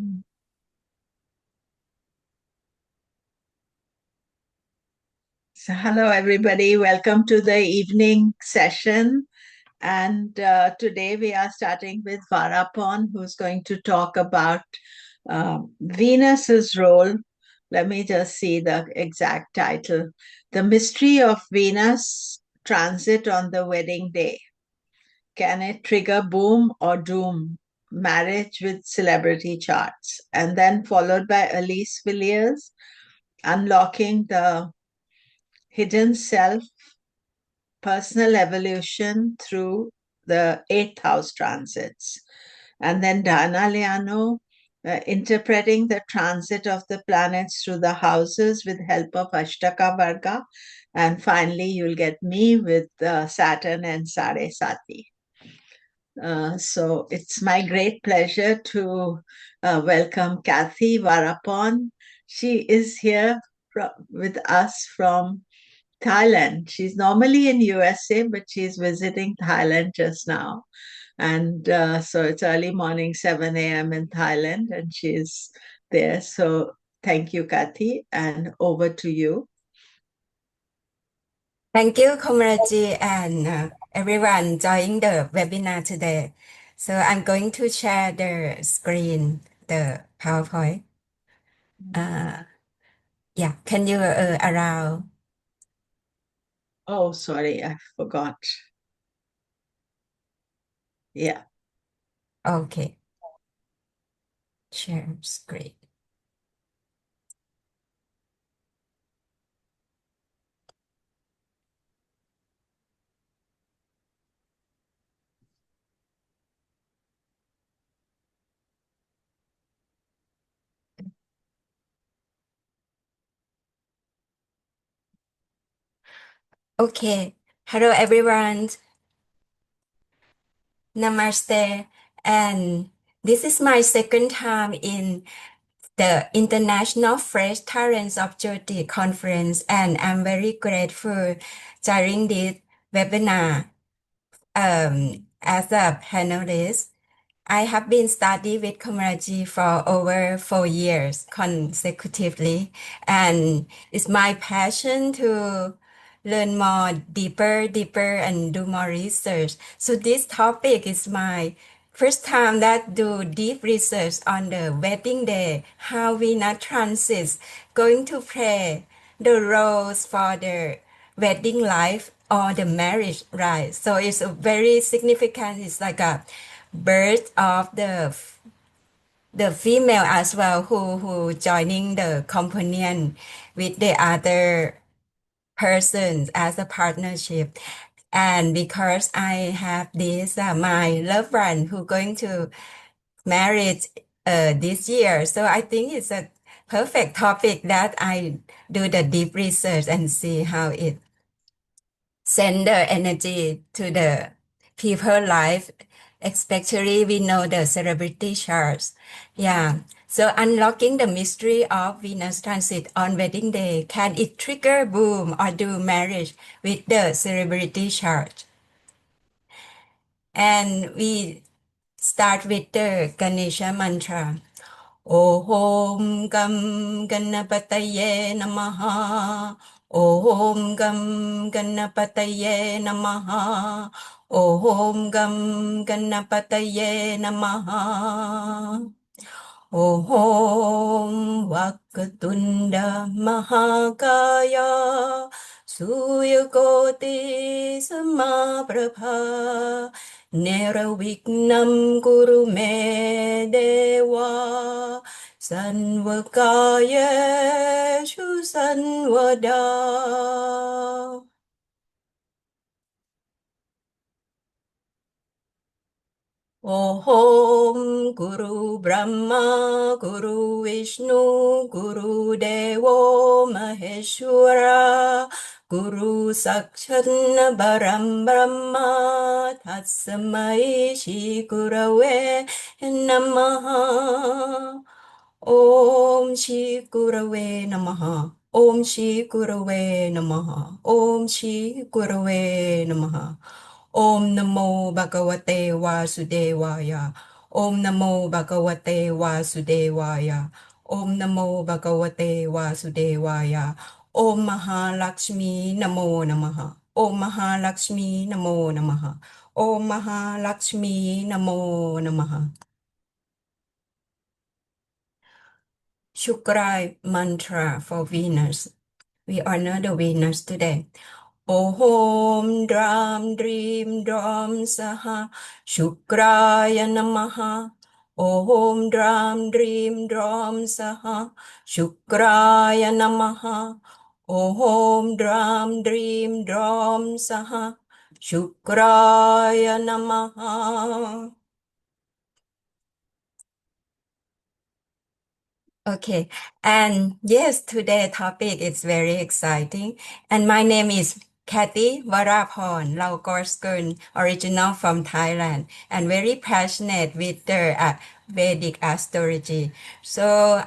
Mm. So, hello, everybody. Welcome to the evening session. And today we are starting with Varapon, who's going to talk about Venus's role. Let me just see the exact title. The Mystery of Venus Transit on the Wedding Day. Can it trigger boom or doom? Marriage with Celebrity Charts. And then followed by Elise Villiers, Unlocking the Hidden Self, Personal Evolution through the eighth house transits. And then Dana Leano, interpreting the transit of the planets through the houses with help of Ashtaka Varga. And finally, you'll get me with Saturn and Sare Sati. So it's my great pleasure to welcome Kathy Varapon. She is here with us from Thailand. She's normally in USA, but she's visiting Thailand just now. And so it's early morning, 7 a.m. in Thailand, and she's there. So thank you, Kathy, and over to you. Thank you, Komilla and everyone joining the webinar today. So I'm going to share the screen, the PowerPoint. Uh, yeah, can you allow? Oh, sorry, I forgot. Yeah. Okay, share screen. Okay, hello everyone. Namaste. And this is my second time in the International Fresh Talents of Jyoti Conference, and I'm very grateful during this webinar as a panelist. I have been studying with Komilla for over 4 years consecutively, and it's my passion to learn more deeper, and do more research. So this topic is my first time that do deep research on the wedding day, how Venus transits going to play the roles for the wedding life or the marriage life. So it's a very significant. It's like a birth of the female as well who joining the companion with the other persons as a partnership. And because I have this my loved one who going to marry this year, so I think it's a perfect topic that I do the deep research and see how it send the energy to the people life, especially we know the celebrity charts. Yeah. So unlocking the mystery of Venus transit on wedding day, can it trigger boom or do marriage with the celebrity chart? And we start with the Ganesha mantra. Om Gam Ganapataye Namaha. Om Gam Ganapataye Namaha. Om Gam Ganapataye Namaha. Om Vakatunda Mahakaya Suyakoti Samaprabha Neravignam Guru Me Deva Sanvakayeshu Sanvada. Om Guru Brahma Guru Vishnu Guru Devo Maheshwara Guru Sakshat Param Brahma Tatsamai Shri Gurave Namaha. Om Shri Gurave Namaha. Om Shri Gurave Namaha. Om Shri Gurave Namaha. Om Namo Bhagavate Vasudevaya. Om Namo Bhagavate Vasudevaya. Om Namo Bhagavate Vasudevaya. Om Mahalakshmi Namo Namaha. Om Mahalakshmi Namo Namaha. Om Mahalakshmi Namo Namaha. Shukrai mantra for Venus. We honor the Venus today. Om Dram Dream Dram Saha Shukraya Namaha. Om Dram Dream Dram Saha Shukraya Namaha. Om Dram Dream Dram Saha Shukraya Namaha. Okay, and yes, today's topic is very exciting. And my name is Kathy Varaphon Laugorskurn, original from Thailand, and very passionate with the Vedic astrology. So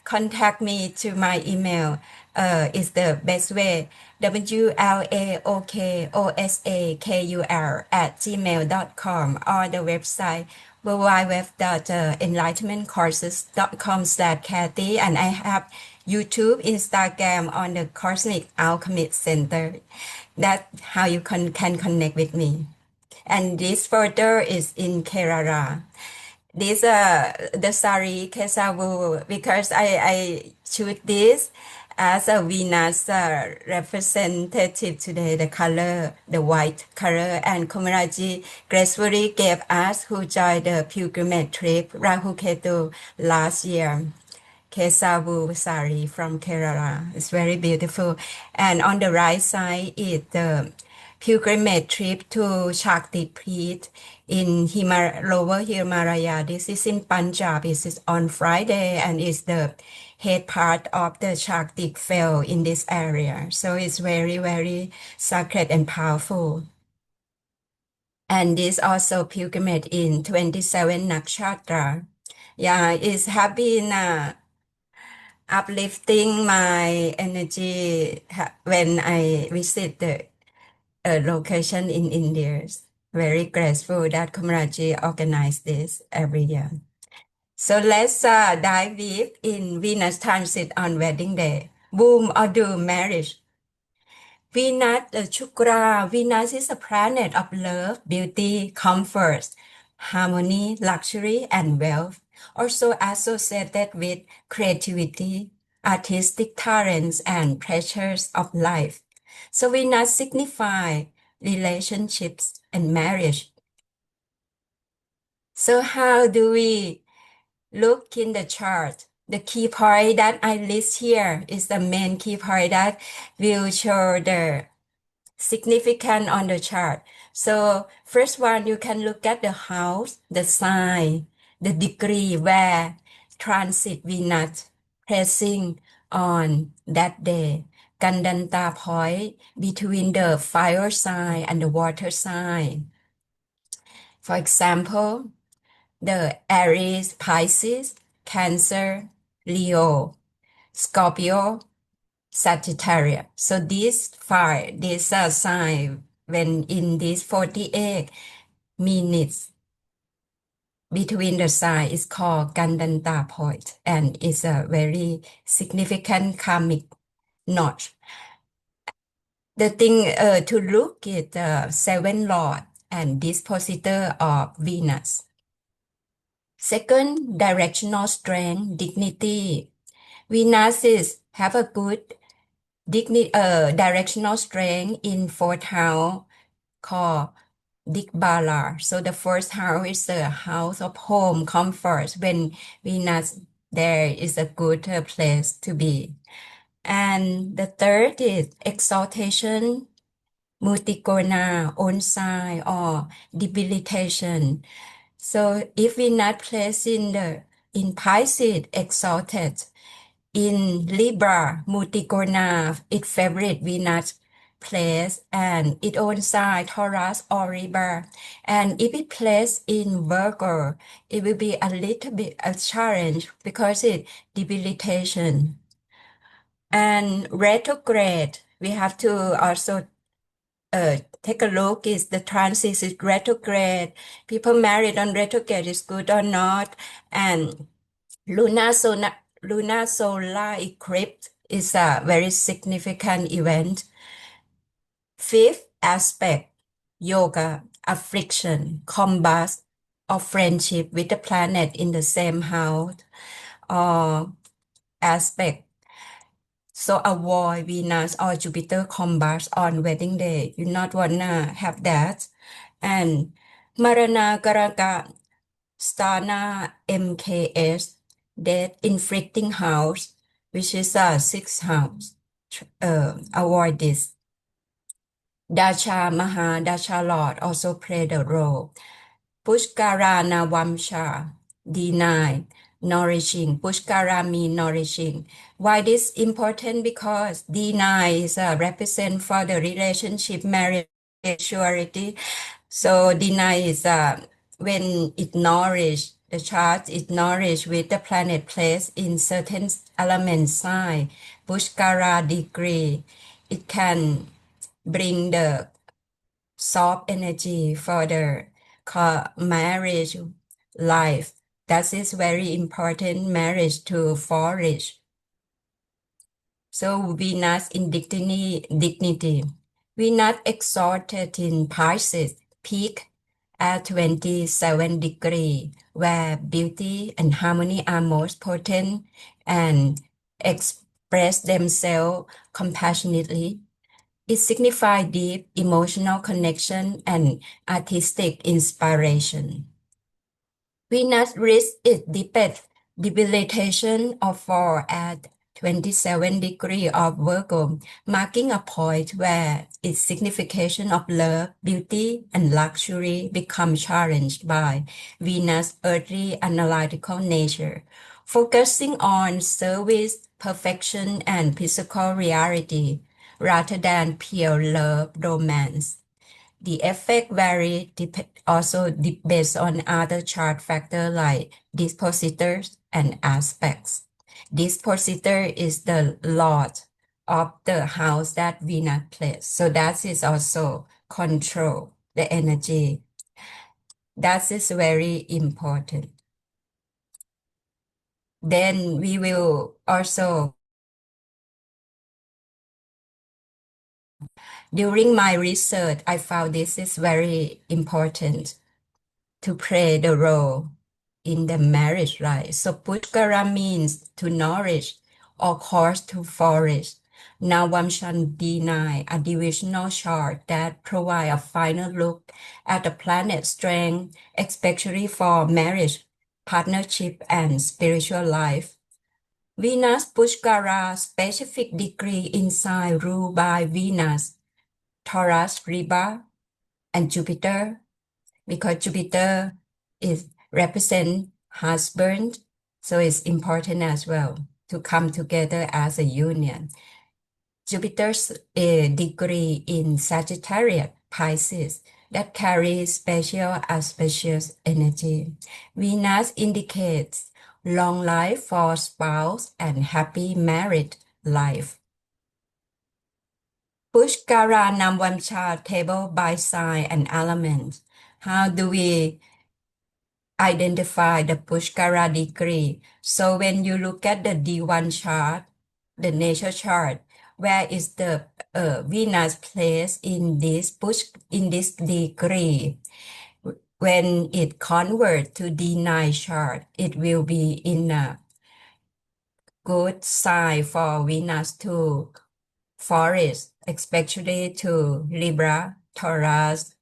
contact me to my email. Is the best way. WLAOKOSAKUR@gmail.com or the website www.enlightenmentcourses.com/Kathy, and I have YouTube, Instagram on the Cosmic Alchemist Center. That's how you can connect with me. And this photo is in Kerala. This the sari kesavu, because I choose this as a Venus representative today, the color, the white color, and Komilla gracefully gave us who joined the pilgrimage trip Rahu Ketu last year. Kesavu sari from Kerala. It's very beautiful. And on the right side is the pilgrimage trip to Shakti Peeth in Lower Himalaya. This is in Punjab. This is on Friday and is the head part of the Shakti fell in this area. So it's very, very sacred and powerful. And this also pilgrimage in 27 Nakshatra. Yeah, it has been uplifting my energy when I visit the location in India. Very grateful that Komilla organized this every year. So let's dive deep in Venus transit on wedding day. Boom or doom marriage. Venus, Shukra, Venus is a planet of love, beauty, comfort, harmony, luxury, and wealth, also associated with creativity, artistic talents, and pleasures of life. So Venus signifies relationships and marriage. So how do we look in the chart? The key point that I list here is the main key point that will show the significant on the chart. So first one, you can look at the house, the sign, the degree where transit Venus placing on that day. Gandanta point between the fire sign and the water sign. For example, the Aries, Pisces, Cancer, Leo, Scorpio, Sagittarius. So these sign when in these 48 minutes between the sign is called Gandanta point, and it's a very significant karmic notch. The thing to look is the seven lord and dispositor of Venus. Second, directional strength, dignity. Venus have a good directional strength in fourth house called Digbala. So the first house is the house of home comfort. When Venus there is a good place to be. And the third is exaltation, mutigona, onside, or debilitation. So if Venus placed in Pisces, exalted, in Libra, Multigona, its favorite Venus place, and its own sign, Taurus or Libra. And if it placed in Virgo, it will be a little bit a challenge because it's debilitation. And retrograde, we have to also take a look is the transit is retrograde. People married on retrograde is good or not. And lunar solar, lunar solar eclipse is a very significant event. Fifth aspect, yoga, affliction, combat, or friendship with the planet in the same house or aspect. So avoid Venus or Jupiter combats on wedding day. You not wanna have that. And Marana Garaka Stana MKS, death inflicting house, which is a sixth house. Avoid this. Dasha Maha Dasha Lord also play the role. Pushkarana Vamsha, deny, nourishing. Pushkara mean nourishing. Why this important? Because deny is a represent for the relationship, marriage, sexuality. So deny is when it nourish, the chart is nourished with the planet placed in certain element sign. Pushkara degree, it can bring the soft energy for the marriage life. That is very important marriage to flourish. So Venus in dignity. Venus exalted in Pisces, peak at 27 degrees, where beauty and harmony are most potent and express themselves compassionately. It signifies deep emotional connection and artistic inspiration. Venus reached its deepest debilitation of fall at 27 degrees of Virgo, marking a point where its signification of love, beauty, and luxury become challenged by Venus' earthly analytical nature, focusing on service, perfection, and physical reality rather than pure love romance. The effect vary also based on other chart factors like dispositors and aspects. Dispositor is the lord of the house that Venus plays. So that is also control the energy. That is very important. Then we will also, during my research, I found this is very important to play the role in the marriage life. So Pushkara means to nourish or cause to flourish. Navamshan deny a divisional chart that provide a final look at the planet's strength, especially for marriage, partnership, and spiritual life. Venus Pushkara specific degree in sign ruled by Venus, Taurus, Libra, and Jupiter, because Jupiter is represent husband, so it's important as well to come together as a union. Jupiter's degree in Sagittarius, Pisces, that carries special auspicious energy. Venus indicates long life for spouse and happy married life. Pushkara Namvamcha table by sign and element. How do we identify the Pushkara degree? So when you look at the D1 chart, the nature chart, where is the Venus placed in this degree? When it converts to D9 chart, it will be in a good sign for Venus to flourish, especially to Libra, Taurus,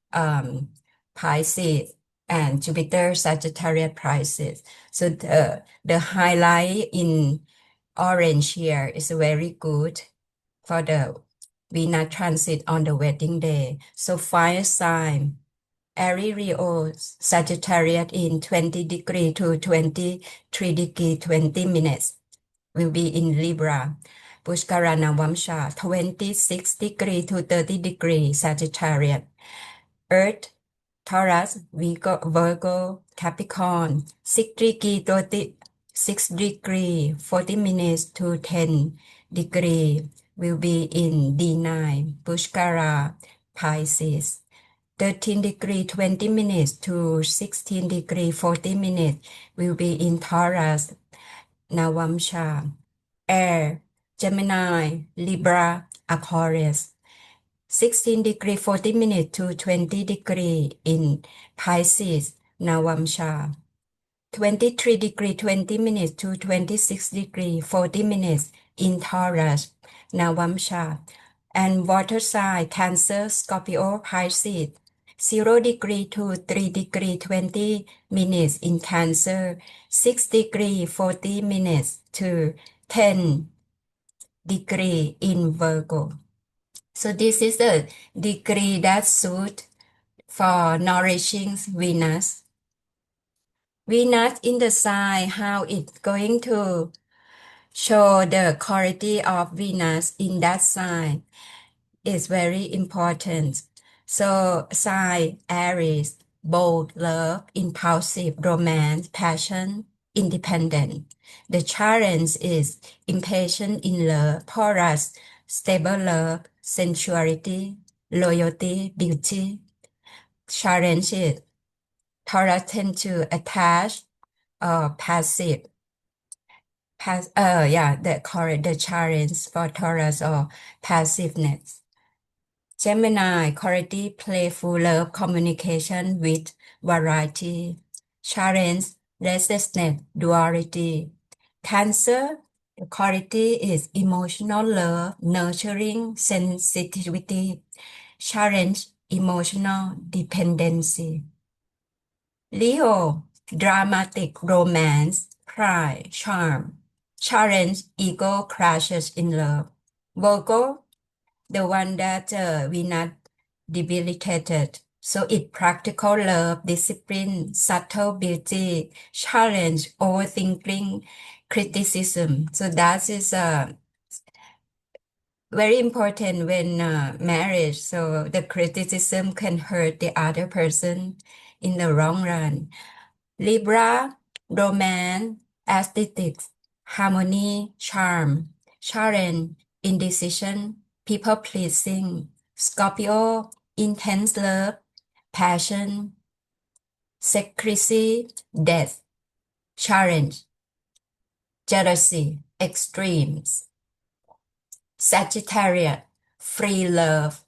Pisces, and Jupiter, Sagittarius, Pisces. So the highlight in orange here is very good for the Venus transit on the wedding day. So fire sign, Aries, Leo, Sagittarius in 20 degree to 23 degree, 20 minutes will be in Libra. Pushkarana Vamsha, 26 degree to 30 degree Sagittarius. Earth, Taurus, Virgo, Capricorn, 6 degree, 6 degree, 40 minutes to 10 degree will be in D9, Pushkara, Pisces. 13 degree 20 minutes to 16 degree 40 minutes will be in Taurus, Navamsha, Air, Gemini, Libra, Aquarius. 16 degree 40 minutes to 20 degree in Pisces, Navamsha. 23 degree 20 minutes to 26 degree 40 minutes in Taurus, Navamsha. And water sign Cancer, Scorpio, Pisces. 0 degree to 3 degree 20 minutes in Cancer, 6 degree 40 minutes to 10 degree in Virgo. So this is the degree that suit for nourishing Venus. Venus in the sign, how it's going to show the quality of Venus in that sign is very important. So sign Aries, bold, love, impulsive, romance, passion, independent. The challenge is impatient in love, Taurus, stable love, sensuality, loyalty, beauty. Challenge is Taurus tend to attach or passive. The challenge for Taurus or passiveness. Gemini, quality, playful, love, communication with variety. Challenge, restlessness, duality. Cancer, the quality is emotional love, nurturing, sensitivity. Challenge, emotional dependency. Leo, dramatic, romance, pride, charm. Challenge, ego crashes in love. Virgo, the one that we not debilitated. So it practical love, discipline, subtle beauty, challenge, overthinking, criticism. So that is very important when marriage. So the criticism can hurt the other person in the long run. Libra, romance, aesthetics, harmony, charm, challenge, indecision, people pleasing. Scorpio, intense love, passion, secrecy, death, challenge, jealousy, extremes. Sagittarius, free love,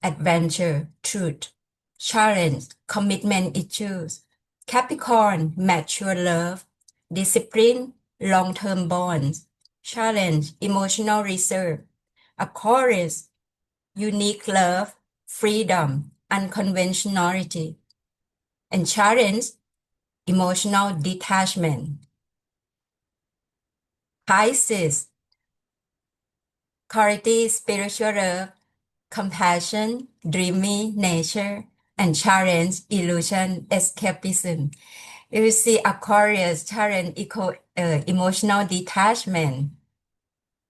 adventure, truth, challenge, commitment issues. Capricorn, mature love, discipline, long-term bonds, challenge, emotional reserve. Aquarius, unique love, freedom, unconventionality, and challenge, emotional detachment. Pisces, quality, spiritual love, compassion, dreamy nature, and challenge, illusion, escapism. You see Aquarius challenge emotional detachment,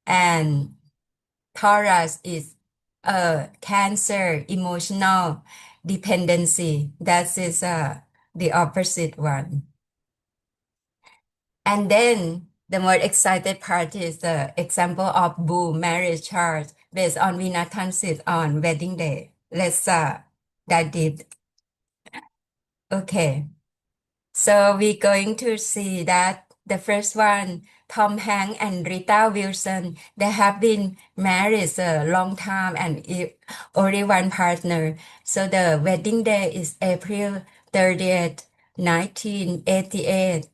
and Taurus is Cancer, emotional dependency. That is the opposite one. And then the more excited part is the example of boom marriage chart based on Venus transit on wedding day. Let's dive deep. Okay. So we're going to see that the first one, Tom Hanks and Rita Wilson, they have been married a long time and only one partner. So the wedding day is April 30th, 1988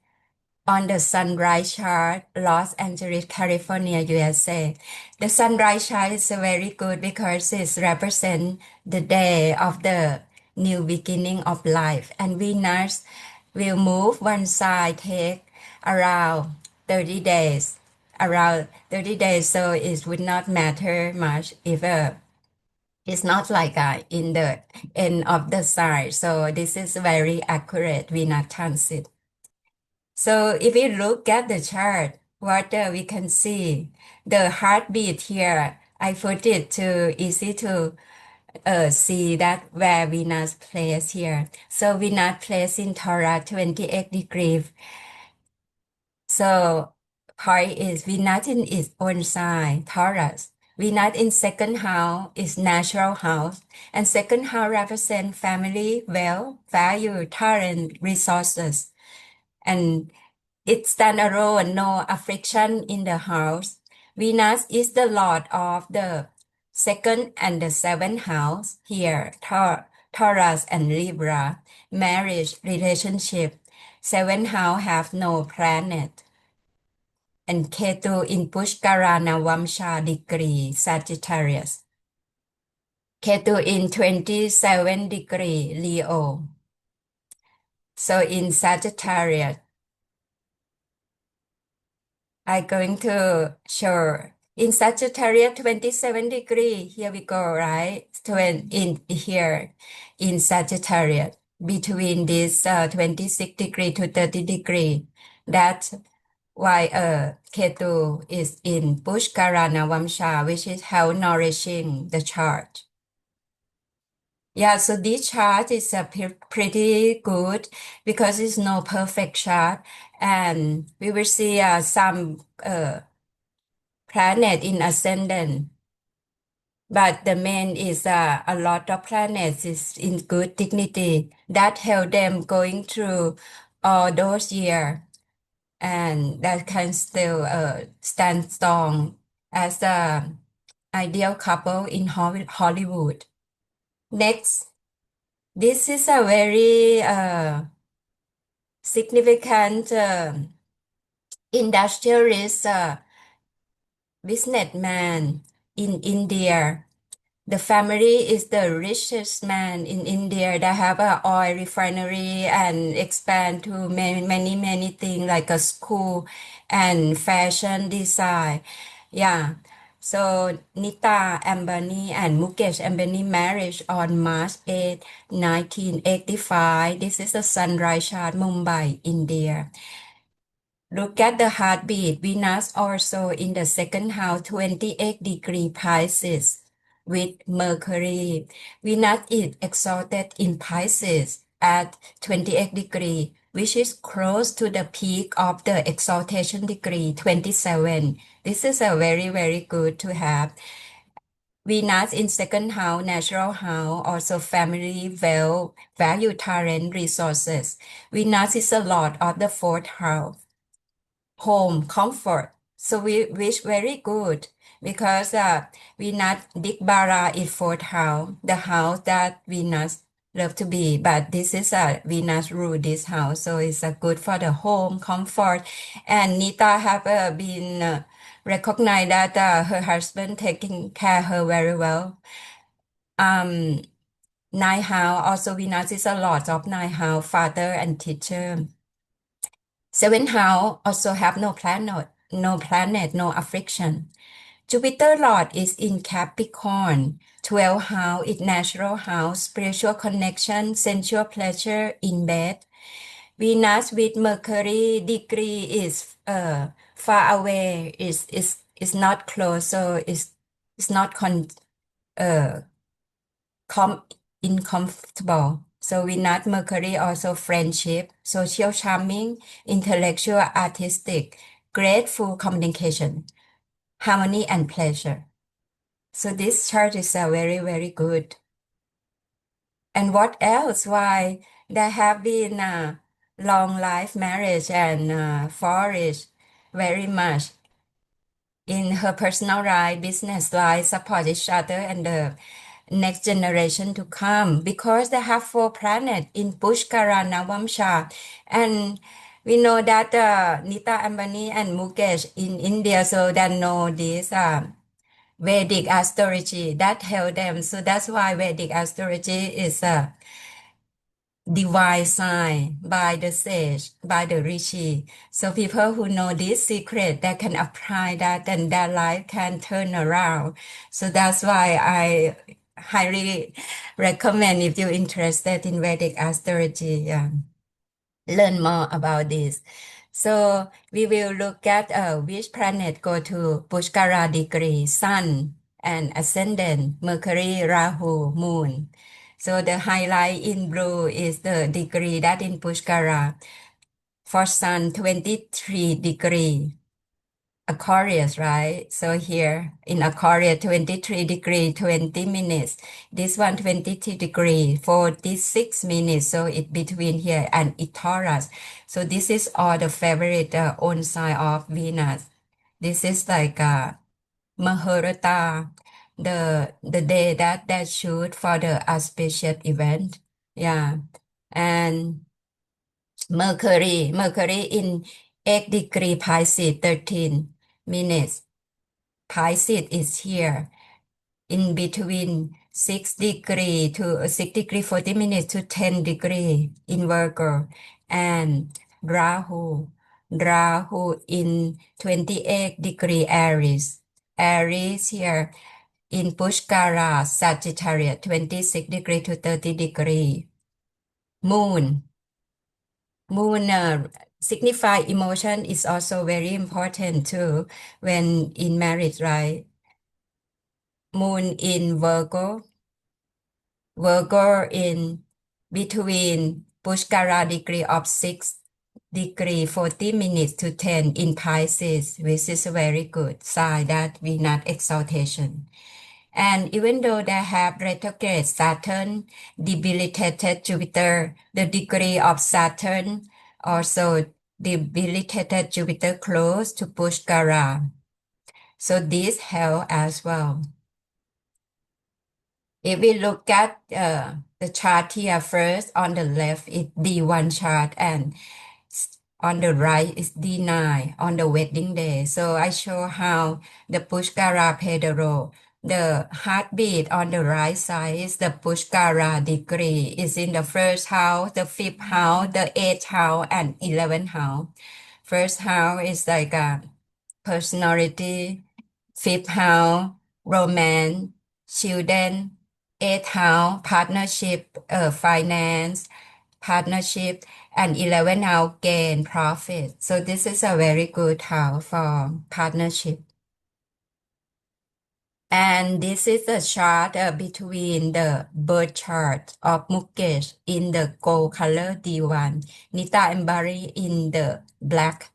on the sunrise chart, Los Angeles, California, USA. The sunrise chart is very good because it represents the day of the new beginning of life. And Venus will move one side, take around 30 days. Around 30 days, so it would not matter much if it's not like in the end of the side. So this is very accurate Venus transit. So if we look at the chart, what we can see, the heartbeat here, I put it to easy to see that where Venus placed here. So Venus placed in Taurus 28 degrees. So point is Venus in its own sign, Taurus, Venus in second house is natural house, and second house represent family, wealth, value, talent, resources, and it stand alone, no affliction in the house. Venus is the lord of the second and the seventh house here, Taurus and Libra, marriage, relationship. Seventh house have no planet. And Ketu in Pushkarana Vamsha degree, Sagittarius. Ketu in 27 degree, Leo. So in Sagittarius, I'm going to show in Sagittarius 27 degree. Here we go, right? In here in Sagittarius between this 26 degree to 30 degree. That's why Ketu is in Pushkarana Vamsha, which is how nourishing the chart. Yeah, so this chart is pretty good because it's no perfect chart, and we will see some planet in ascendant. But the main is a lot of planets is in good dignity that help them going through all those years, and that can still stand strong as a ideal couple in Hollywood. Next, this is a very significant industrialist businessman in India. The family is the richest man in India that have a oil refinery and expand to many things like a school and fashion design. Yeah. So Nita Ambani and Mukesh Ambani marriage on March 8, 1985. This is a sunrise chart, Mumbai, India. Look at the heartbeat. Venus also in the second house, 28 degree Pisces with Mercury. Venus is exalted in Pisces at 28 degree, which is close to the peak of the exaltation degree, 27. This is a very good to have. Venus in second house, natural house, also family, wealth, value, talent, resources. Venus is a lord of the fourth house, home, comfort. So we wish very good because Venus Digbara is fourth house, the house that Venus love to be. But this is a Venus rule this house, so it's good for the home, comfort. And Nita have been recognized that her husband taking care of her very well. Ninth house, also Venus is a lot of ninth house, father and teacher. Seventh house also have no affliction. Jupiter Lord is in Capricorn. 12th house is natural house, spiritual connection, sensual pleasure in bed. Venus with Mercury degree is far away, is not close, so it's not uh, com uncomfortable. So Venus Mercury also friendship, social charming, intellectual artistic, grateful communication, harmony and pleasure. So this chart is very good. And what else? Why there have been long life marriage and flourish very much in her personal life, business life, support each other and the next generation to come because they have four planets in Pushkara Navamsha. And we know that Nita Ambani and Mukesh in India, so they know this Vedic astrology that help them. So that's why Vedic astrology is a divine sign by the sage, by the rishi. So people who know this secret, they can apply that and their life can turn around. So that's why I highly recommend if you're interested in Vedic astrology, learn more about this. So we will look at which planet go to Pushkara degree, Sun and ascendant, Mercury, Rahu, Moon. So the highlight in blue is the degree that in Pushkara. For Sun, 23 degree. Aquarius, right? So here in Aquarius, 23 degree, 20 minutes. This one, 22 degree, 46 minutes. So it between here and it Taurus. So this is all the favorite own sign of Venus. This is like Mahurata, the day that they shoot for the auspicious event. Yeah. And Mercury in 8 degree Pisces, 13 minutes. Pisces is here in between 6 degree to 6 degree 40 minutes to 10 degree in Virgo. And Rahu in 28 degree Aries. Aries here in Pushkara, Sagittarius, 26 degree to 30 degree. Moon signify emotion is also very important too when in marriage, right? Moon in Virgo in between Pushkara degree of 6 degree 40 minutes to 10 in Pisces, which is a very good sign that we not exaltation. And even though they have retrograde Saturn, debilitated Jupiter, the degree of Saturn also debilitated Jupiter close to Pushkara. So this help as well. If we look at the chart here first, on the left is D1 chart and on the right is D9 on the wedding day. So I show how the Pushkara play the role. The heartbeat on the right side is the Pushkara degree. Is in the first house, the fifth house, the eighth house, and 11th house. First house is like a personality, fifth house, romance, children, eighth house, partnership, finance, partnership, and 11 house gain profit. So this is a very good house for partnership. And this is the chart between the birth chart of Mukesh in the gold color D1, Nita and Barry in the black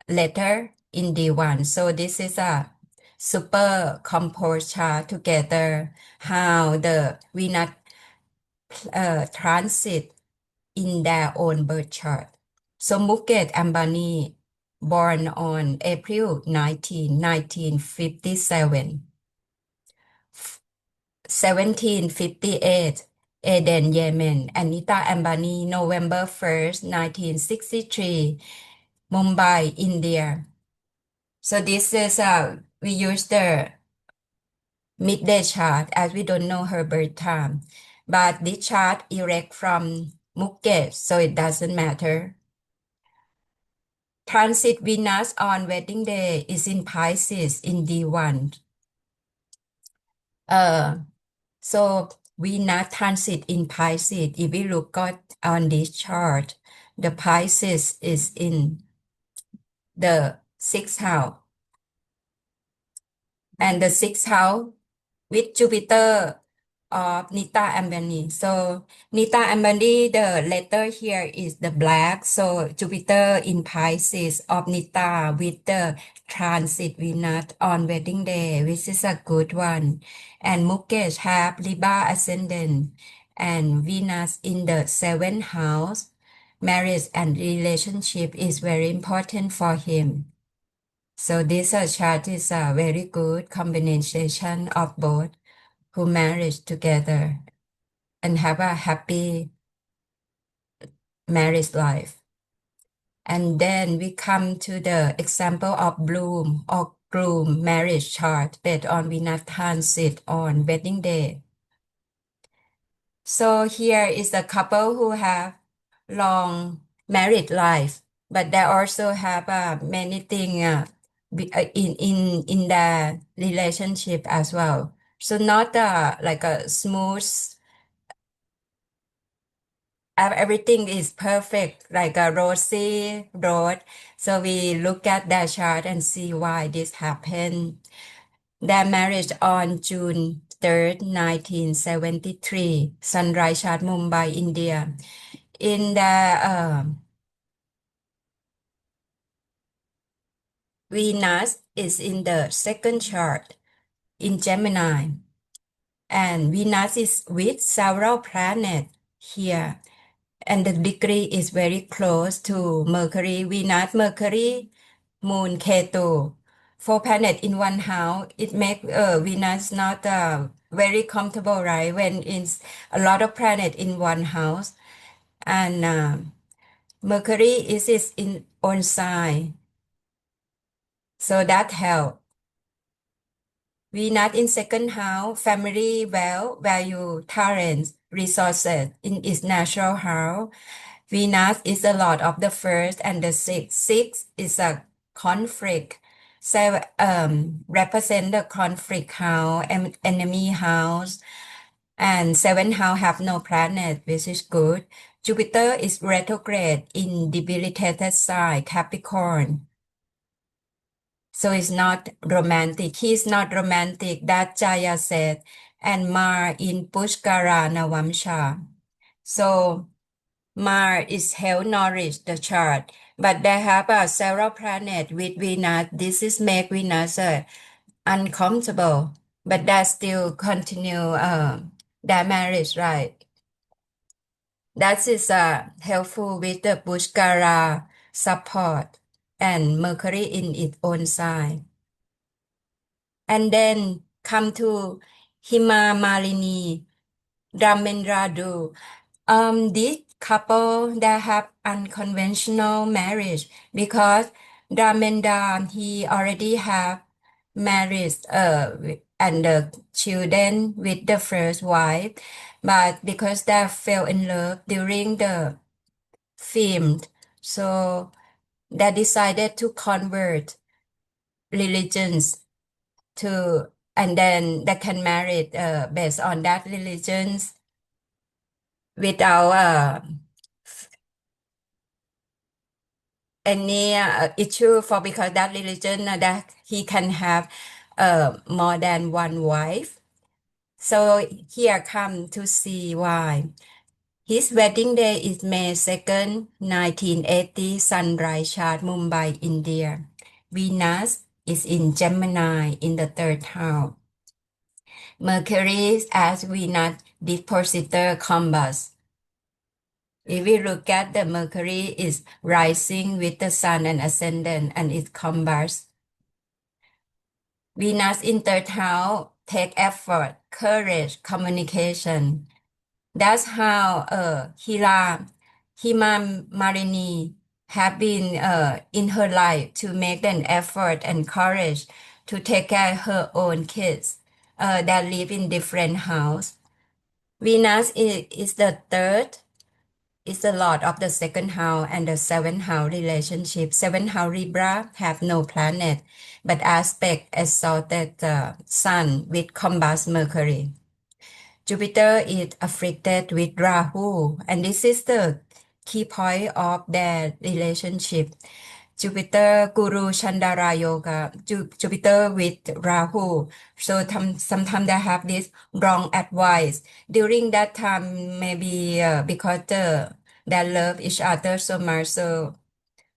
letter in D1. So this is a super composed chart together how the Venus transit in their own birth chart. So Mukesh Ambani, born on April 19, 1957, 1758, Aden, Yemen. Anita Ambani, November 1st, 1963, Mumbai, India. So this is we use the midday chart as we don't know her birth time. But this chart erect from Mukesh, so it doesn't matter. Transit Venus on wedding day is in Pisces in D1. So Venus transit in Pisces. If we look at on this chart, the Pisces is in the sixth house, and the sixth house with Jupiter of Nita Ambani. So Nita Ambani, the letter here is the black. So Jupiter in Pisces of Nita with the transit Venus on wedding day, which is a good one. And Mukesh have Libra ascendant and Venus in the seventh house. Marriage and relationship is very important for him. So this chart is a very good combination of both who married together and have a happy marriage life. And then we come to the example of bloom or groom marriage chart based on Venus transit on wedding day. So here is a couple who have long married life, but they also have many things in their relationship as well. So not like a smooth everything is perfect, like a rosy road. So we look at that chart and see why this happened. Their marriage on June 3rd, 1973, Sunrise chart, Mumbai, India. In the Venus is in the second chart in Gemini, and Venus is with several planets here, and the degree is very close to Mercury, Venus, Mercury, Moon, Ketu. Four planets in one house, it makes Venus not very comfortable, right? When it's a lot of planets in one house, and Mercury is its in own sign, so that helps. Venus in second house, family, wealth, value, talents, resources in its natural house. Venus is the lord of the first and the sixth. Six is a conflict. So represent the conflict house, enemy house, and seven house have no planet, which is good. Jupiter is retrograde in debilitated sign, Capricorn. So it's not romantic. He's not romantic, that Jaya said. And Mar in Pushkara Navamsha. So Mar is health nourish the chart. But they have several planets with Venus. This is make Venus uncomfortable. But they still continue their marriage, right? That is helpful with the Pushkara support and Mercury in its own sign. And then come to Hima Malini, Dharmendradu. This couple that have unconventional marriage because Dharmendra he already have marriage and the children with the first wife, but because they fell in love during the film, so they decided to convert religions to and then they can marry based on that religions without any issue for because that religion that he can have more than one wife. So here come to see why. His wedding day is May 2nd, 1980, sunrise chart, Mumbai, India. Venus is in Gemini in the third house. Mercury as Venus depositor combust. If we look at the Mercury is rising with the sun and ascendant and it combust. Venus in third house take effort, courage, communication. That's how Hima Marini have been in her life to make an effort and courage to take care of her own kids that live in different house. Venus is the third, is the lord of the second house and the seventh house relationship. Seventh house Libra have no planet, but aspect exalted sun with combust Mercury. Jupiter is afflicted with Rahu, and this is the key point of their relationship. Jupiter Guru Chandara Yoga, Jupiter with Rahu. So sometimes they have this wrong advice. During that time, maybe because they love each other so much, so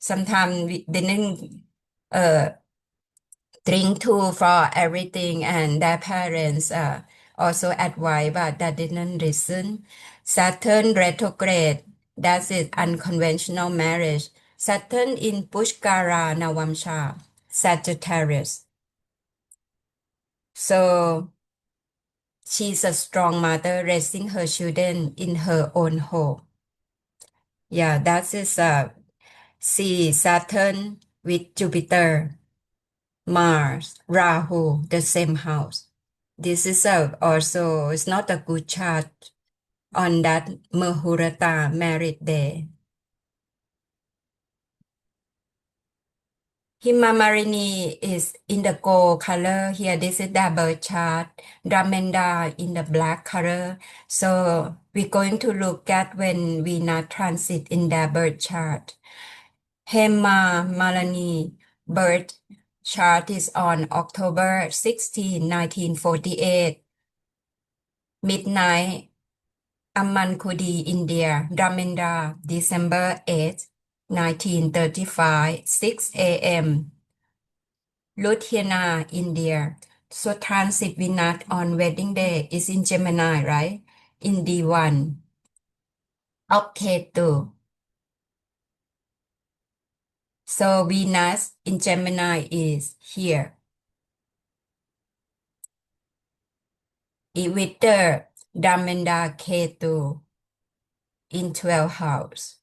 sometimes we didn't uh, drink too for everything, and their parents also advise, but they didn't listen. Saturn retrograde, that is unconventional marriage. Saturn in Pushkara Navamsha, Sagittarius. So she's a strong mother raising her children in her own home. Yeah, that is see Saturn with Jupiter, Mars, Rahu, the same house. This is also, it's not a good chart on that Muhurata married day. Himamarini is in the gold color. Here, this is the birth chart. Dramenda in the black color. So we're going to look at when Venus transit in the birth chart. Hema Malani birth chart is on October 16, 1948. Midnight, Ammankudi, India. Dramenda, December 8, 1935, 6 a.m. Ludhiana, India. So transit Venus on wedding day is in Gemini, right? In D1 of Ketu. So Venus in Gemini is here. With the Dhamenda Ketu in 12th house.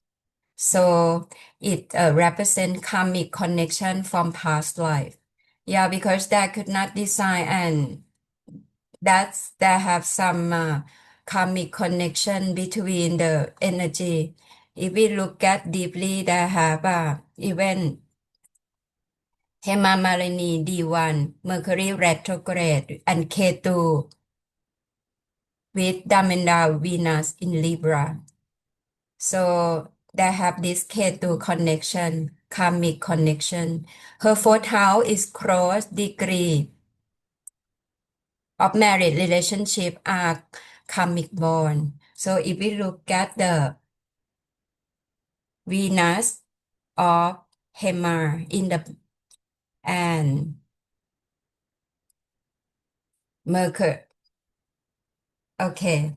So it represents karmic connection from past life. Yeah, because they could not design and that's they have some karmic connection between the energy. If we look at deeply, they have even Hema Malini D1, Mercury retrograde, and Ketu with Damenda Venus in Libra. So they have this Ketu connection, karmic connection. Her fourth house is cross degree of married relationship are karmic bond. So if we look at the Venus of Hema in the and Mercury, okay,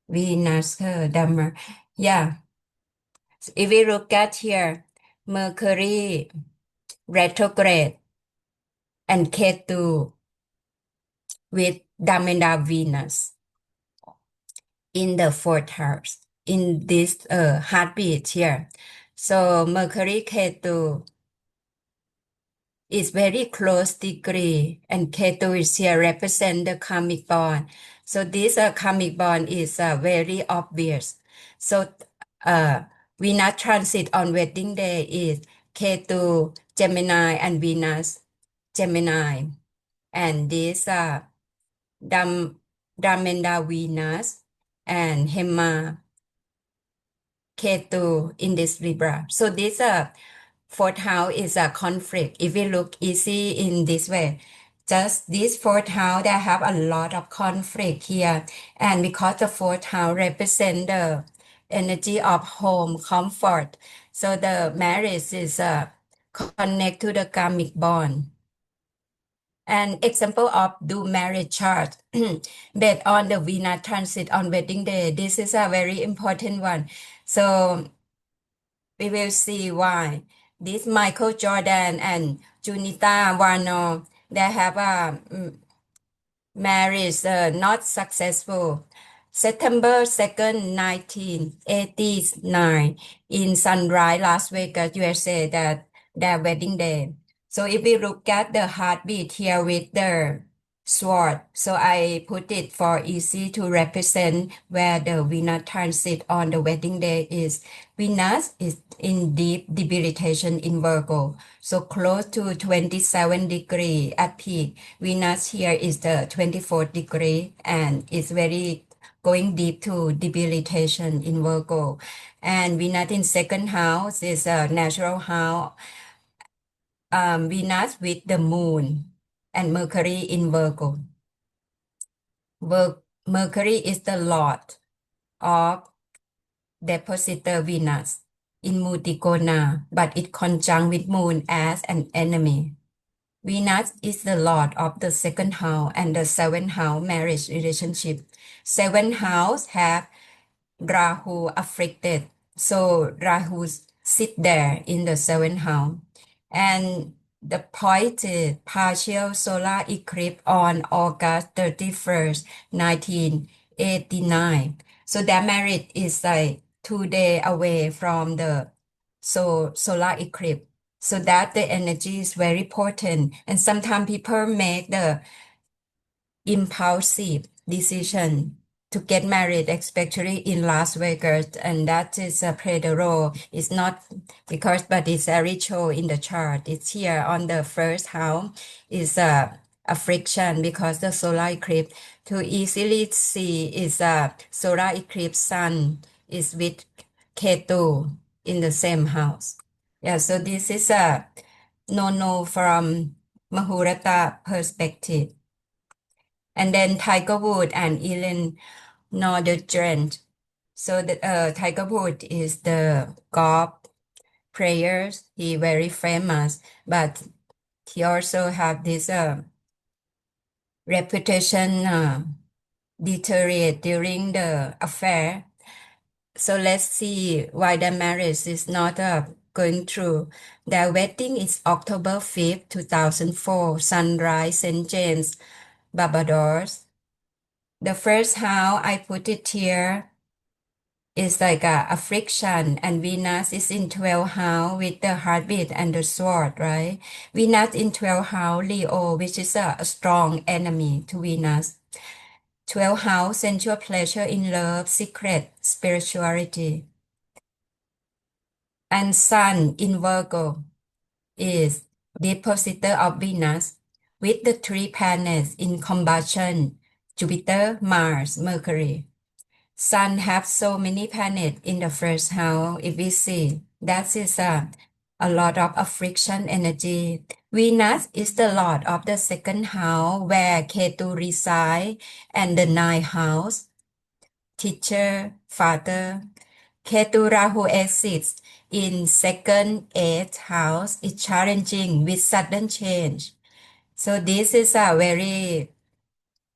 Venus, her Dhamma, yeah. So if we look at here, Mercury retrograde and Ketu with Dhamenda Venus in the fourth house in this heartbeat here. So Mercury Ketu is very close degree and Ketu is here represent the karmic bond. So this karmic bond is very obvious. So Venus transit on wedding day is Ketu Gemini and Venus Gemini, and this Dhamenda Venus and Hema Ketu in this Libra. So this fourth house is a conflict. If we look easy in this way, just this fourth house, they have a lot of conflict here. And because the fourth house represent the energy of home, comfort, so the marriage is connect to the karmic bond. An example of do marriage chart based on the Venus transit on wedding day. This is a very important one. So we will see why this Michael Jordan and Junita Wano, they have a marriage not successful. September 2nd, 1989 in Sunrise, Las Vegas, USA, that their wedding day. So if we look at the heartbeat here with the sword, so I put it for easy to represent where the Venus transit on the wedding day is. Venus is in deep debilitation in Virgo, so close to 27 degree at peak. Venus here is the 24th degree and is very going deep to debilitation in Virgo. And Venus in second house is a natural house. Venus with the moon and Mercury in Virgo. Mercury is the lord of depositor Venus in Mutigona, but it conjunct with moon as an enemy. Venus is the lord of the second house and the seventh house marriage relationship. Seventh house have Rahu afflicted. So Rahu sit there in the seventh house. And the point is partial solar eclipse on August 31st, 1989. So that marriage is like 2 days away from the solar eclipse. So that the energy is very potent. And sometimes people make the impulsive decision to get married, especially in Las Vegas, and that is play the role. It's not because, but it's a ritual in the chart. It's here on the first house is a friction because the solar eclipse. To easily see is a solar eclipse sun is with Ketu in the same house. Yeah, so this is a no from Mahurata perspective. And then Tiger Woods and Ellen Nordegren. So the Tiger Woods is the golf prayers. He very famous, but he also have this reputation deteriorate during the affair. So let's see why the marriage is not going through. Their wedding is October 5th, 2004, Sunrise, St. James, Barbados. The first house I put it here is like a friction, and Venus is in 12th house with the heartbeat and the sword, right? Venus in 12th house, Leo, which is a strong enemy to Venus. 12th house, sensual pleasure in love, secret, spirituality. And Sun in Virgo is depositor of Venus with the three planets in combustion, Jupiter, Mars, Mercury. Sun have so many planets in the first house. If we see, that is a lot of friction energy. Venus is the lord of the second house where Ketu reside, and the ninth house, teacher, father. Ketu Rahu exists in second, eighth house is challenging with sudden change. So this is a very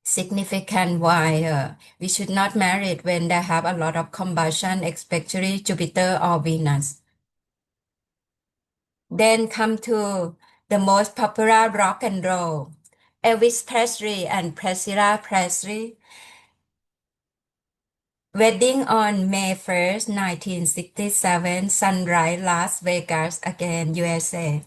significant why we should not marry it when they have a lot of combustion, especially Jupiter or Venus. Then come to the most popular rock and roll, Elvis Presley and Priscilla Presley. Wedding on May 1st, 1967, Sunrise, Las Vegas, again, USA.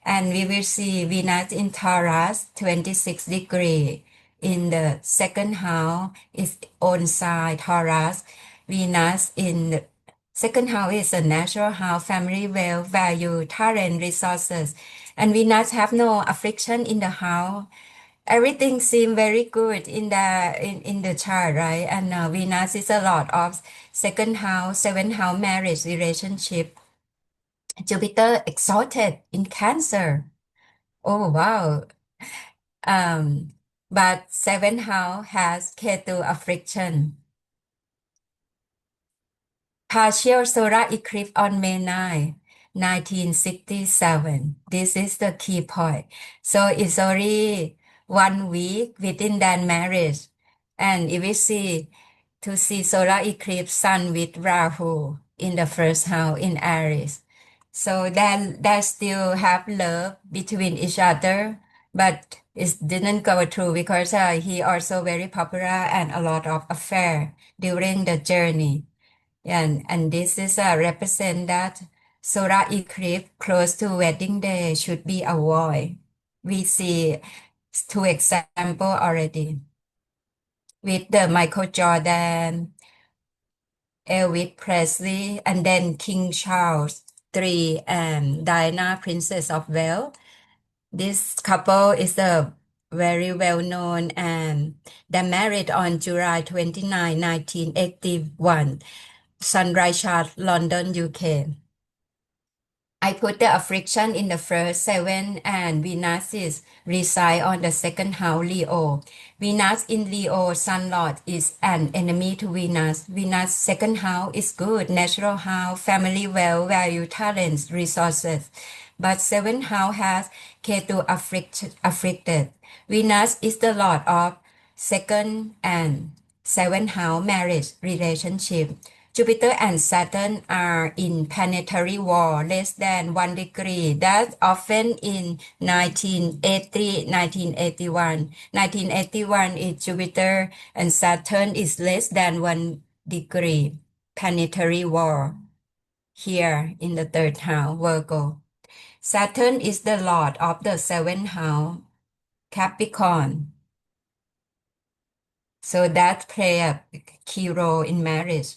And we will see Venus in Taurus, 26 degree. In the second house is own side Taurus. Venus in the second house is a natural house, family wealth, value, talent, resources. And Venus have no affliction in the house. Everything seems very good in the chart, right? And Venus is a lot of second house, seventh house marriage relationship. Jupiter exalted in Cancer. Oh wow. Um, but seventh house has Ketu affliction. Partial solar eclipse on May 9, 1967. This is the key point. So it's already 1 week within that marriage. And if we see to see solar eclipse sun with Rahu in the first house in Aries. So then they still have love between each other, but it didn't go through because he also very popular and a lot of affair during the journey. And this is represent that solar eclipse close to wedding day should be avoided. We see two example already with the Michael Jordan, Elvis Presley, and then King Charles III and Diana, Princess of Wales. This couple is a very well known, and they married on July 29, 1981. Sunrise Chart, London, UK. I put the affliction in the first seven, and Venus is reside on the second house, Leo. Venus in Leo, Sun Lord, is an enemy to Venus. Venus second house is good, natural house, family well, value, talents, resources. But seventh house has Ketu afflicted. Venus is the lord of second and seventh house marriage relationship. Jupiter and Saturn are in planetary war less than 1 degree. That's often in 1980, 1981. 1981 is Jupiter and Saturn is less than 1 degree. Planetary war here in the third house, Virgo. Saturn is the lord of the seventh house, Capricorn. So that play a key role in marriage.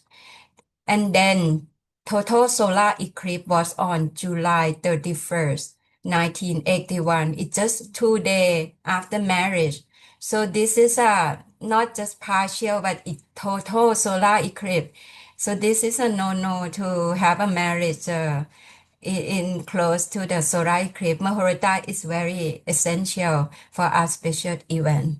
And then total solar eclipse was on July 31st, 1981. It's just 2 days after marriage. So this is a not just partial, but it total solar eclipse. So this is a no-no to have a marriage in close to the solar eclipse. Muhurta is very essential for our special event.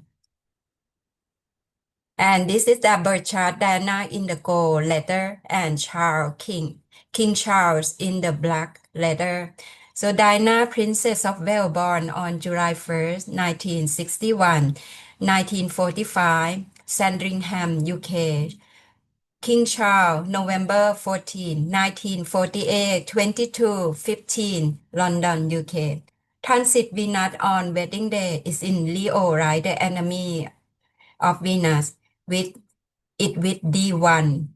And this is the birth chart, Diana in the gold letter and Charles King. King Charles in the black letter. So Diana, Princess of Wales, born on July 1st, 1961, 1945, Sandringham, UK. King Charles, November 14, 1948, 22:15, London, UK. Transit Venus on wedding day is in Leo, right? The enemy of Venus with D1,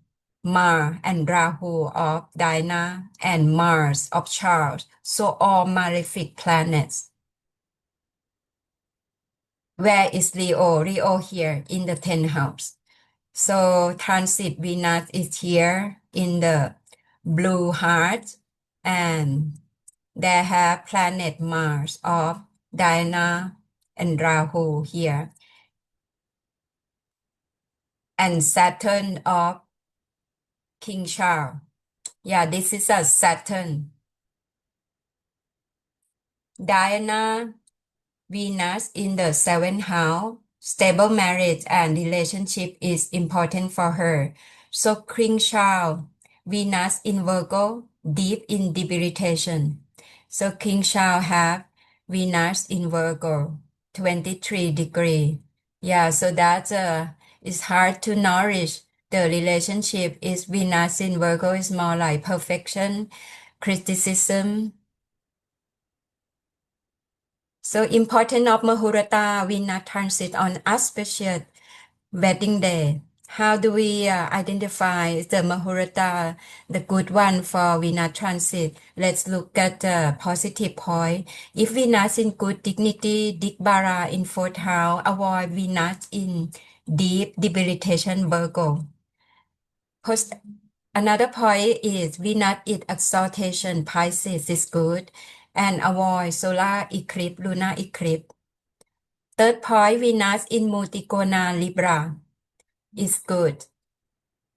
Mars and Rahu of Diana and Mars of Charles. So all malefic planets. Where is Leo? Leo here in the 10th house. So transit Venus is here in the blue heart, and they have planet Mars of Diana and Rahu here, and Saturn of King Charles. Yeah, this is a Saturn. Diana, Venus in the seventh house. Stable marriage and relationship is important for her. So King Charles, Venus in Virgo, deep in debilitation. So King Charles have Venus in Virgo, 23 degree. Yeah, so that's it's hard to nourish the relationship. Is Venus in Virgo is more like perfection, criticism. So important of Mahurata Venus transit on auspicious wedding day. How do we identify the Mahurata, the good one for Venus transit? Let's look at the positive point. If Venus in good dignity, Digbara in fourth house, avoid Venus in deep debilitation Virgo. Another point is Venus in exaltation Pisces is good, and avoid solar eclipse, lunar eclipse. Third point, Venus in Multicona Libra is good.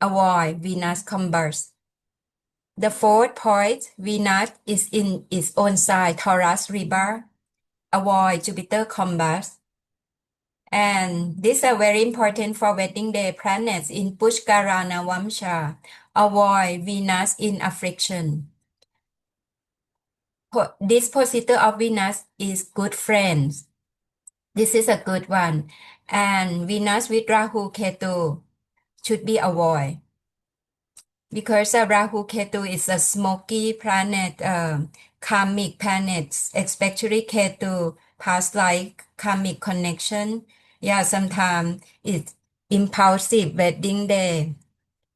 Avoid Venus combust. The fourth point, Venus is in its own sign, Taurus Libra. Avoid Jupiter combust. And these are very important for wedding day planets in Pushkara Navamsha. Avoid Venus in affliction. This positor of Venus is good friends. This is a good one. And Venus with Rahu Ketu should be avoided. Because Rahu Ketu is a smoky planet, karmic planets, especially Ketu, past life karmic connection. Yeah, sometimes it's impulsive wedding day.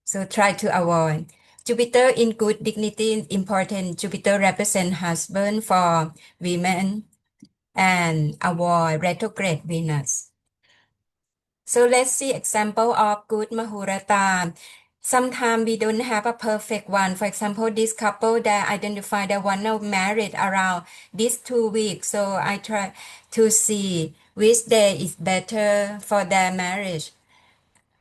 So try to avoid. Jupiter in good dignity is important. Jupiter represents husband for women and avoid retrograde Venus. So let's see example of good Mahurata. Sometimes we don't have a perfect one. For example, this couple that identify they want to marry around these 2 weeks. So I try to see which day is better for their marriage.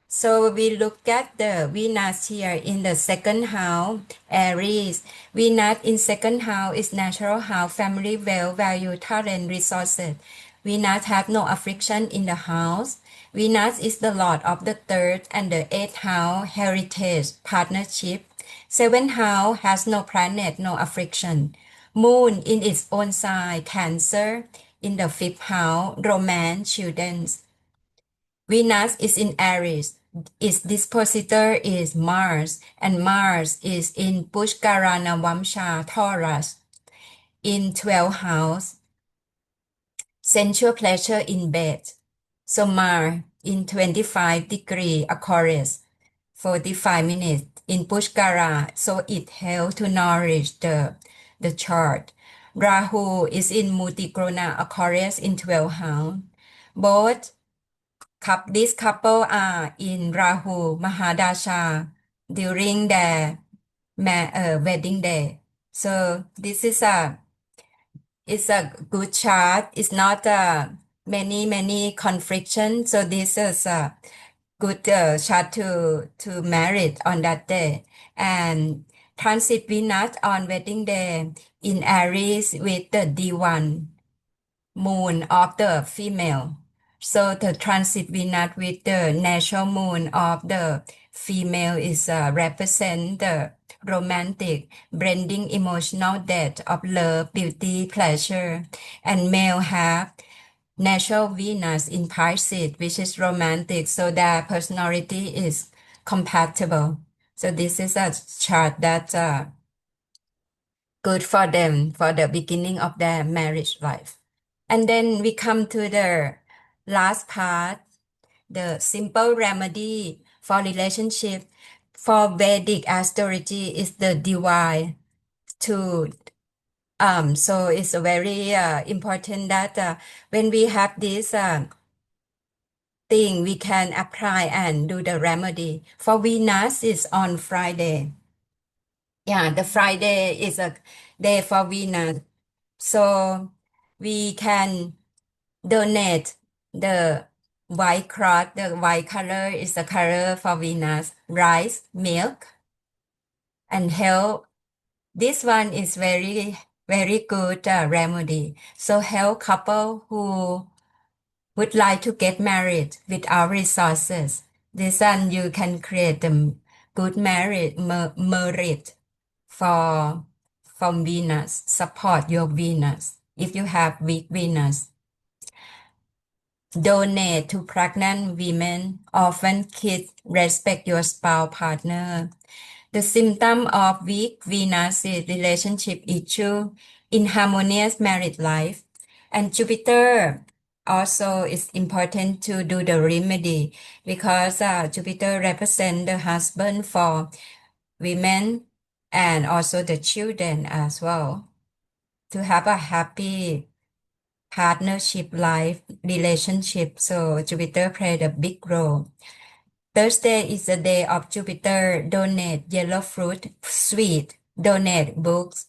So we look at the Venus here in the second house, Aries. Venus in second house is natural house, family, wealth, value, talent, resources. Venus have no affliction in the house. Venus is the lord of the third and the eighth house, heritage, partnership. Seventh house has no planet, no affliction. Moon in its own sign, Cancer. In the fifth house, romance, children. Venus is in Aries. Its dispositor is Mars, and Mars is in Pushkarana Vamsha Taurus. In 12th house, sensual pleasure in bed. So Mars in 25 degree Aquarius, 45 minutes in Pushkara, so it helps to nourish the chart. Rahu is in Multikrona Aquarius in 12th house. Both this couple are in Rahu Mahadasha during their wedding day. So this is a good chart. It's not many confliction. So this is a good chart to marry on that day. And transit Venus on wedding day in Aries with the D1 moon of the female. So the transit Venus with the natural moon of the female is represent the romantic, blending emotional depth of love, beauty, pleasure, and male have natural Venus in Pisces, which is romantic, so their personality is compatible. So this is a chart that's good for them for the beginning of their marriage life. And then we come to the last part, the simple remedy for relationship. For Vedic astrology is the divine to so it's very important that when we have this thing we can apply and do the remedy. For Venus is on Friday. Yeah, the Friday is a day for Venus. So we can donate the white cloth. The white color is the color for Venus, rice, milk, and health. This one is very, very good remedy. So help couple who would like to get married without resources. This one you can create a good merit for from Venus. Support your Venus if you have weak Venus. Donate to pregnant women, orphan kids, respect your spouse partner. The symptom of weak Venus is relationship issue, inharmonious married life, and Jupiter also is important to do the remedy because Jupiter represents the husband for women and also the children as well. To have a happy partnership life relationship, so Jupiter played a big role. Thursday is the day of Jupiter. Donate yellow fruit, sweet. Donate books.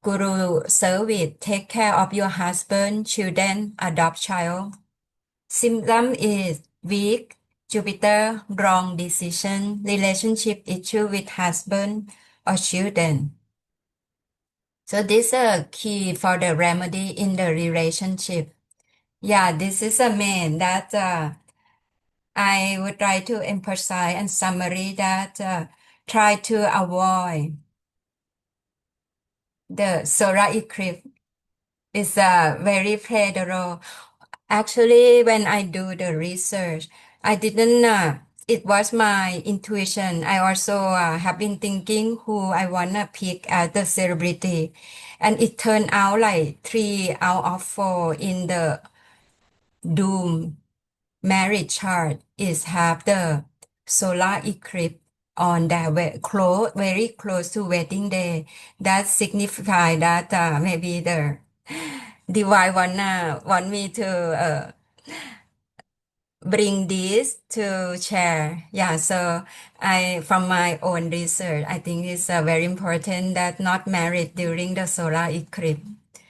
Guru service. Take care of your husband, children, adopt child. Symptom is weak. Jupiter, wrong decision, relationship issue with husband or children. So this is a key for the remedy in the relationship. Yeah, this is a main that I would try to emphasize and summary that try to avoid the solar eclipse is very federal. Actually, when I do the research, I didn't. It was my intuition. I also have been thinking who I wanna pick as the celebrity, and it turned out like 3 out of 4 in the doom marriage chart is have the solar eclipse on that close, very close to wedding day. That signify that maybe the divine want me to bring this to share. Yeah, so I from my own research, I think it's very important that not married during the solar eclipse.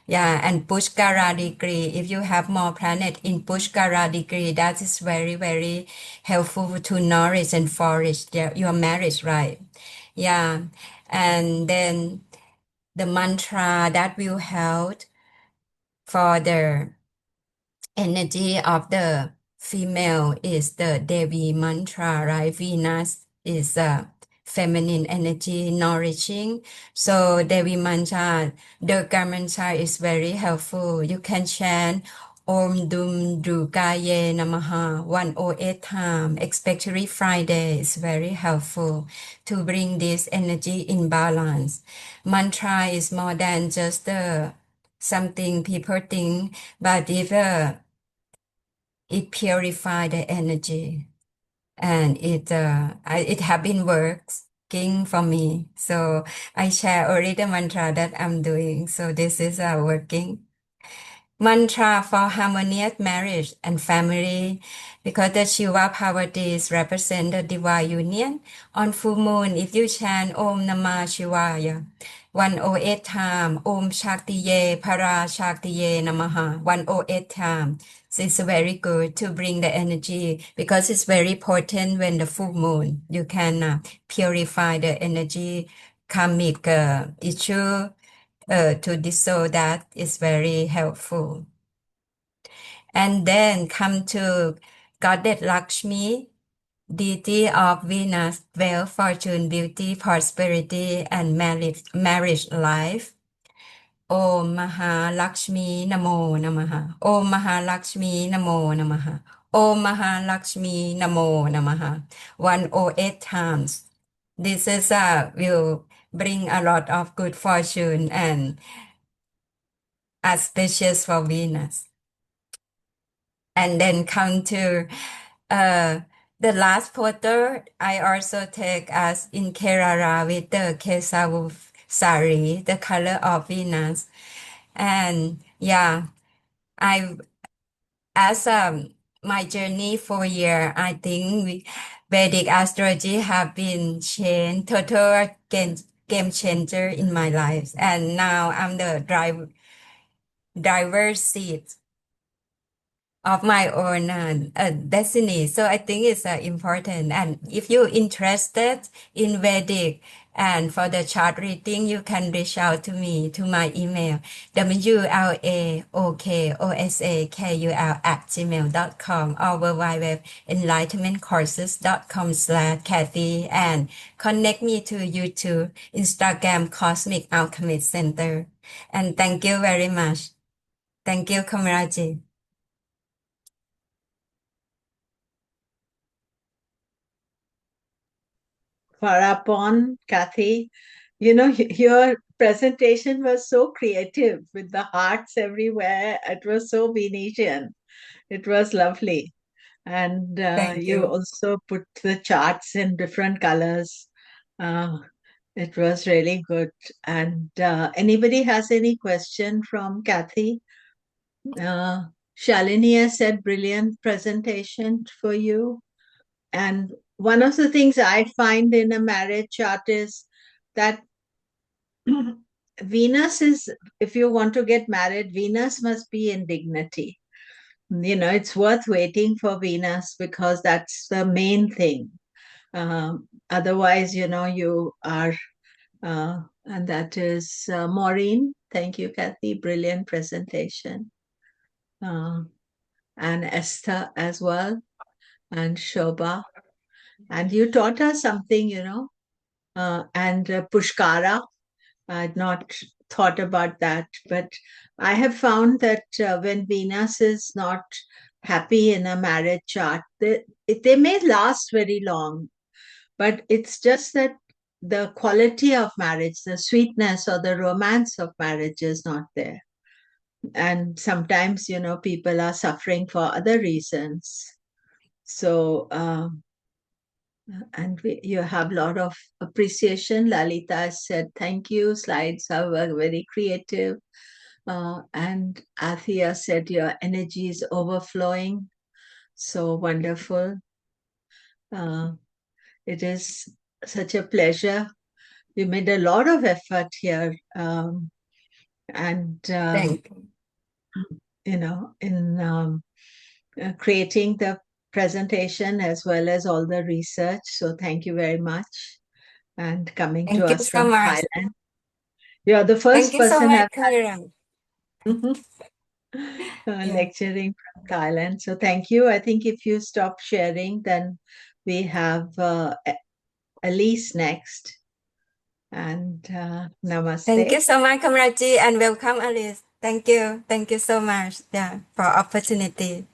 Yeah, and Pushkara degree, if you have more planet in Pushkara degree, that is very, very helpful to nourish and flourish your marriage, right? Yeah, and then the mantra that will help for the energy of the female is the Devi mantra, right? Venus is feminine energy, nourishing. So Devi mantra, Durga mantra is very helpful. You can chant Om Dum Durgaye Namaha 108 times, especially Friday is very helpful to bring this energy in balance. Mantra is more than just something people think, but if it purify the energy and it have been working for me. So I share already the mantra that I'm doing. So this is working. Mantra for harmonious marriage and family, because the Shiva Parvatis represent the divine union. On full moon, if you chant Om Namah Shivaya 108 times, Om Shaktiye Para Shaktiye Namaha 108 times. So it's very good to bring the energy because it's very important when the full moon. You can purify the energy, karmic issue to dissolve that is very helpful. And then come to Goddess Lakshmi. deity of Venus, wealth, fortune, beauty, prosperity, and marriage life. Om Mahalakshmi Namo Namaha. Om Mahalakshmi Namo Namaha. Om Mahalakshmi Namo Namaha. 108 times. This is will bring a lot of good fortune and auspicious for Venus. And then come to uh, the last quarter, I also take as in Kerala with the Kesavu sari, the color of Venus. And yeah, I as my journey for a year, I think Vedic astrology have been changed, total game changer in my life. And now I'm the driver's seat of my own destiny. So I think it's important. And if you're interested in Vedic and for the chart reading, you can reach out to me to my email wlaokosakul@gmail.com or www.enlightenmentcourses.com/Kathy and connect me to YouTube, Instagram, Cosmic Alchemist Center. And thank you very much. Thank you, Kamaraji. Farapon, Kathy, your presentation was so creative with the hearts everywhere. It was so Venetian. It was lovely. And Thank you you. also put the charts in different colors. Uh, it was really good. And anybody has any question from Kathy? Uh, Shalini has said brilliant presentation for you. And one of the things I find in a marriage chart is that Venus is, if you want to get married, Venus must be in dignity. It's worth waiting for Venus because that's the main thing. Otherwise, you are, and that is Maureen. Thank you, Kathy. Brilliant presentation. Uh, and Esther as well, and Shobha. And you taught us something, and Pushkara. I'd not thought about that, but I have found that when Venus is not happy in a marriage chart, they may last very long, but it's just that the quality of marriage, the sweetness or the romance of marriage is not there. And sometimes, people are suffering for other reasons. So, and you have a lot of appreciation. Lalita said, thank you. Slides are very creative. And Athia said, your energy is overflowing. So wonderful. Uh, it is such a pleasure. You made a lot of effort here. And, Thank you. in creating the presentation as well as all the research. So thank you very much. And coming to Thank you us so from much. Thailand. You're the Thank first you so person much, I've Kamira. had Yeah. lecturing from Thailand. So thank you. I think if you stop sharing, then we have Elise next. And Thank you namaste. so much, Kamraji, and welcome, Alice. Thank you. Thank you so much. Yeah, for opportunity.